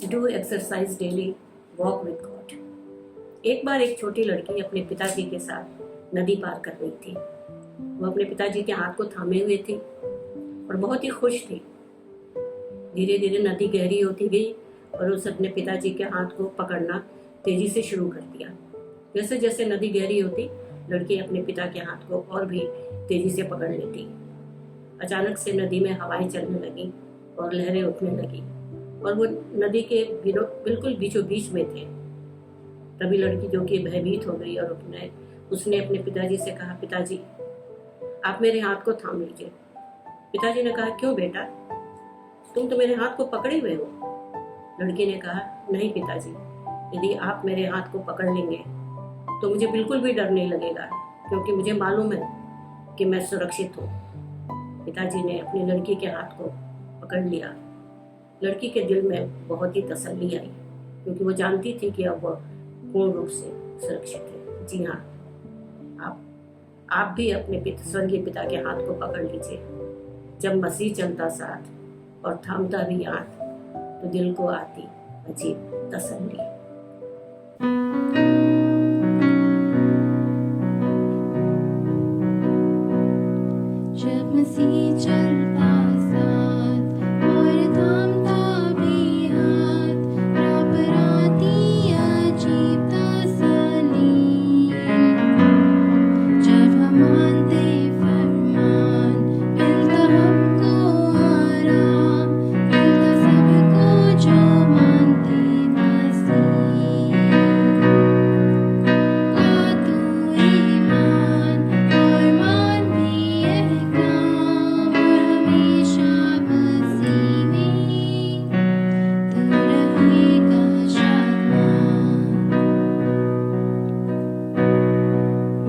Do exercise daily, walk with God. एक बार एक छोटी लड़की अपने पिताजी के साथ नदी पार कर रही थी। वो अपने पिताजी के हाथ को थामे हुए थी और बहुत ही खुश थी। धीरे धीरे नदी गहरी होती गई और उस अपने पिताजी के हाथ को पकड़ना तेजी से शुरू कर दिया। जैसे जैसे नदी गहरी होती, लड़की अपने पिता के हाथ को और भी तेजी से पकड़ लेती। अचानक से नदी में हवाएं चलने लगी और लहरें उठने लगी और वो नदी के बिल्कुल बीचों बीच में थे। तभी लड़की जो कि भयभीत हो गई और उसने अपने पिताजी से कहा, पिताजी आप मेरे हाथ को थाम लीजिए। पिताजी ने कहा, क्यों बेटा, तुम तो मेरे हाथ को पकड़े हुए हो। लड़की ने कहा, नहीं पिताजी, यदि आप मेरे हाथ को पकड़ लेंगे तो मुझे बिल्कुल भी डर नहीं लगेगा, क्योंकि मुझे मालूम है कि मैं सुरक्षित हूँ। पिताजी ने अपनी लड़की के हाथ को पकड़ लिया। लड़की के दिल में बहुत ही तसल्ली आई, क्योंकि वो जानती थी कि अब वह पूर्ण रूप से सुरक्षित है। जी हाँ, आप भी अपने स्वर्गीय पिता के हाथ को पकड़ लीजिए। जब मसीह चलता साथ और थामता भी हाथ, तो दिल को आती अजीब तसल्ली। जब मसीह चलता साथ और थामता भी हाथ, राह पर आती अजीब तसल्ली। जब हम मानते फरमान, मिलता हमको आराम, मिलता सबको जो मानते मसीह। ला तू ईमान और मान भी यह काम, और हमेशा मसीह में तू रहेगा Shadman.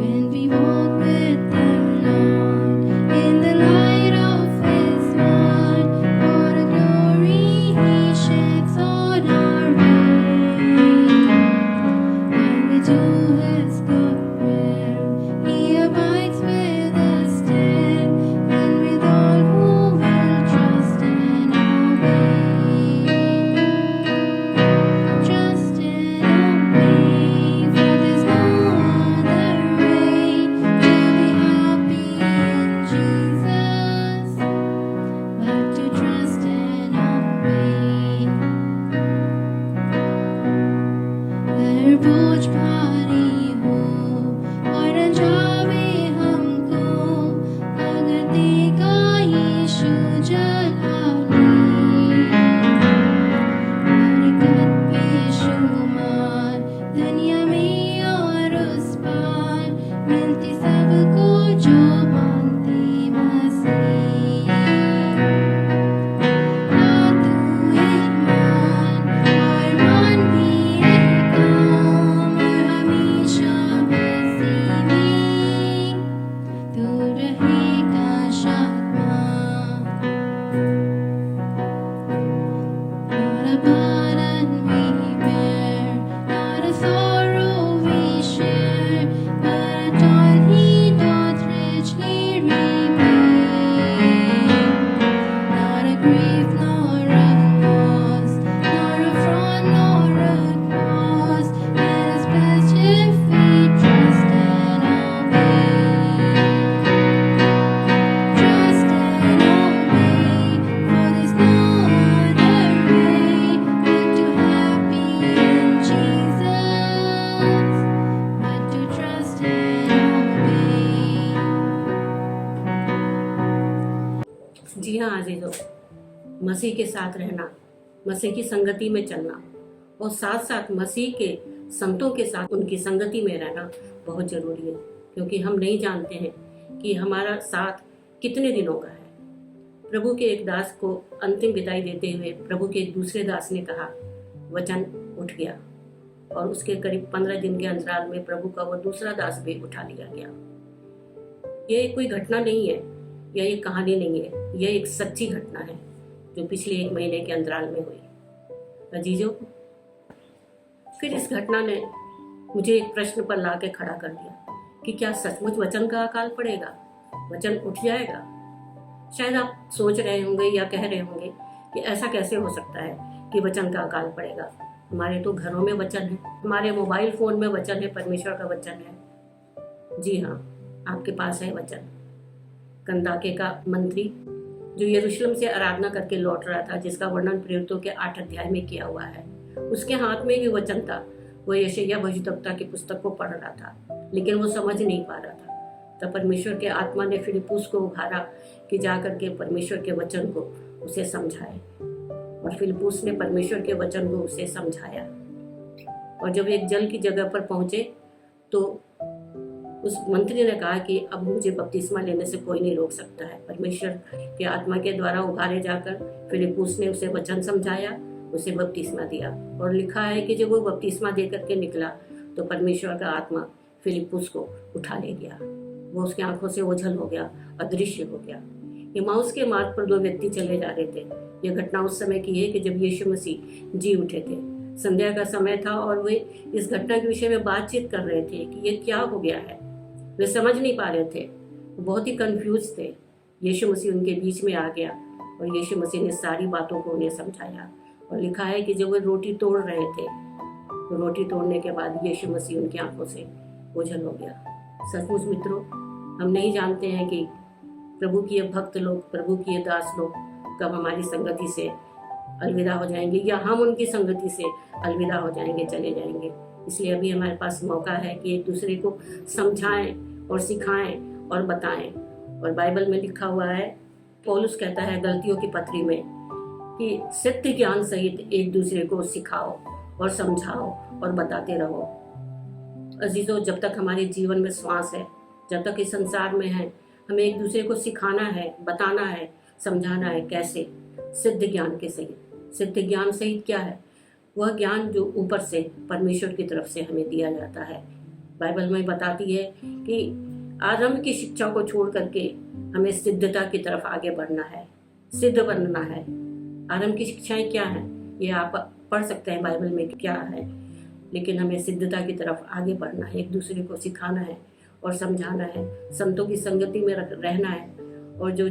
When we walk with the Lord in the light of His word, what a glory He sheds on our way. When we do His good will, He abides with us still, and with all who will trust and obey. Trust and obey, for there's no other way to be happy in Jesus, but to trust and obey. अगर बोझ भारी हो और न जावे हमको, अगर देगा यीशु जलाली। बरकत बेशुमार दुनिया में और उस पार, मिलती सबको जो मानते मसीह। ला तू ईमान और मान भी यह काम, और हमेशा मसीह में तू रहेगा Shadman. Not a burden we bear, not a sorrow we share, but a toil He doth richly repay. Not a grief nor a loss, nor a fraud nor a cause, that is best if we trust and obey. Trust and obey, for there's no other way but to happy in Jesus, but to trust and obey. जी हाँ अजीजों, मसीह के साथ रहना, मसीह की संगति में चलना और साथ साथ मसीह के संतों के साथ उनकी संगति में रहना बहुत जरूरी है, क्योंकि हम नहीं जानते हैं कि हमारा साथ कितने दिनों का है। प्रभु के एक दास को अंतिम विदाई देते हुए प्रभु के एक दूसरे दास ने कहा, वचन उठ गया, और उसके करीब 15 दिन के अंतराल में प्रभु का वो दूसरा दास भी उठा लिया गया। यह कोई घटना नहीं है, यह एक कहानी नहीं है, यह एक सच्ची घटना है जो पिछले 1 महीने के अंतराल में हुई। अजीजों, फिर इस घटना ने मुझे एक प्रश्न पर ला के खड़ा कर दिया कि क्या सचमुच वचन का अकाल पड़ेगा, वचन उठ जाएगा। शायद आप सोच रहे होंगे या कह रहे होंगे कि ऐसा कैसे हो सकता है कि वचन का अकाल पड़ेगा। हमारे तो घरों में वचन है, हमारे मोबाइल फोन में वचन है, परमेश्वर का वचन है। जी हाँ, आपके पास है वचन। कंदाके का मंत्री जो यरूशलेम से आराधना करके लौट रहा था, जिसका वर्णन प्रेरितों के 8 अध्याय में किया हुआ है, उसके हाथ में भी वचन था। वो यशायाह भविष्यद्वक्ता की पुस्तक को पढ़ रहा था, लेकिन वो समझ नहीं पा रहा था। तब परमेश्वर के आत्मा ने फिलिप्पुस को उभारा कि जाकर के परमेश्वर के वचन को उसे समझाए, और फिलिप्पुस ने परमेश्वर के वचन को उसे समझाया। और जब एक जल की जगह पर पहुंचे तो उस मंत्री ने कहा कि अब मुझे बपतिस्मा लेने से कोई नहीं रोक सकता है। परमेश्वर के आत्मा के द्वारा उभारे जाकर फिलिप्पुस ने उसे वचन समझाया, उसे बपतिस्मा दिया। और लिखा है कि जब वो बपतिस्मा दे करके निकला तो परमेश्वर का आत्मा फिलिप्पुस को उठा ले गया। वो उसकी आंखों से ओझल हो गया, अदृश्य हो गया। इमाउस के मार्ग पर 2 व्यक्ति चले जा रहे थे। यह घटना उस समय की है कि जब यीशु मसीह जी उठे थे। संध्या का समय था और वे इस घटना के विषय में बातचीत कर रहे थे कि ये क्या हो गया है। वे समझ नहीं पा रहे थे, बहुत ही कंफ्यूज थे। यीशु मसीह उनके बीच में आ गया और यीशु मसीह ने सारी बातों को उन्हें समझाया। और लिखा है कि जब वे रोटी तोड़ रहे थे तो रोटी तोड़ने के बाद यीशु मसीह उनकी आंखों से ओझल हो गया। सचमुच मित्रों, हम नहीं जानते हैं कि प्रभु के भक्त लोग, प्रभु के दास लोग कब हमारी संगति से अलविदा हो जाएंगे या हम उनकी संगति से अलविदा हो जाएंगे, चले जाएंगे। इसलिए अभी हमारे पास मौका है कि एक दूसरे को समझाएं और सिखाएं और बताएं। और बाइबल में लिखा हुआ है, पौलुस कहता है गलतियों की पत्री में कि सत्य ज्ञान सहित एक दूसरे को सिखाओ और समझाओ और बताते रहो। अजीजों, जब तक हमारे जीवन में श्वास है, जब तक इस संसार में है, हमें एक दूसरे को सिखाना है, बताना है, समझाना है। कैसे? सिद्ध ज्ञान के सहित। सिद्ध ज्ञान सहित क्या है? वह ज्ञान जो ऊपर से परमेश्वर की तरफ से हमें दिया जाता है। बाइबल में बताती है कि आरंभ की शिक्षा को छोड़ करके हमें सिद्धता की तरफ आगे बढ़ना है, सिद्ध बनना है। आरंभ की शिक्षाएं क्या है ये आप पढ़ सकते हैं बाइबल में क्या है, लेकिन हमें सिद्धता की तरफ आगे बढ़ना है, एक दूसरे को सिखाना है और समझाना है, संतों की संगति में रहना है, और जो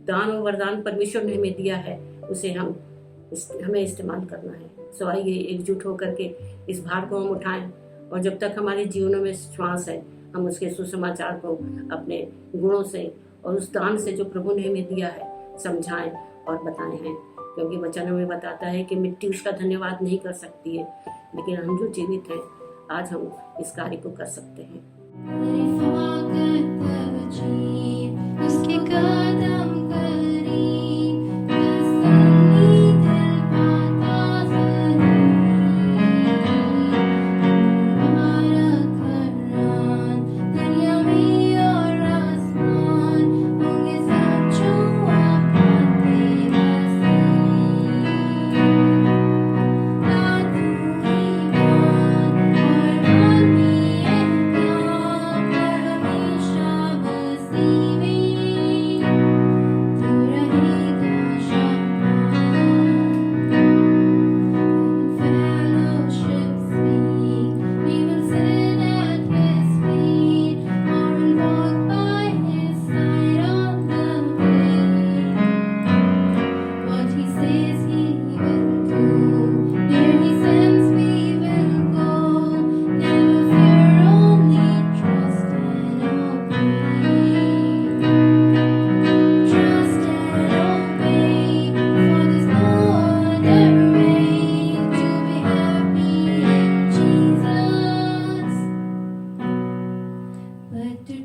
दान और वरदान परमेश्वर ने हमें दिया है उसे हमें इस्तेमाल करना है। सो आइए एकजुट होकर के इस भार को हम उठाएं, और जब तक हमारे जीवनों में श्वास है हम उसके सुसमाचार को अपने गुणों से और उस दान से जो प्रभु ने हमें दिया है समझाएं और बताएं हैं। क्योंकि वचन में बताता है कि मिट्टी उसका धन्यवाद नहीं कर सकती है, लेकिन हम जो जीवित हैं आज हम इस कार्य को कर सकते हैं। उसके कदम करीब,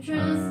trust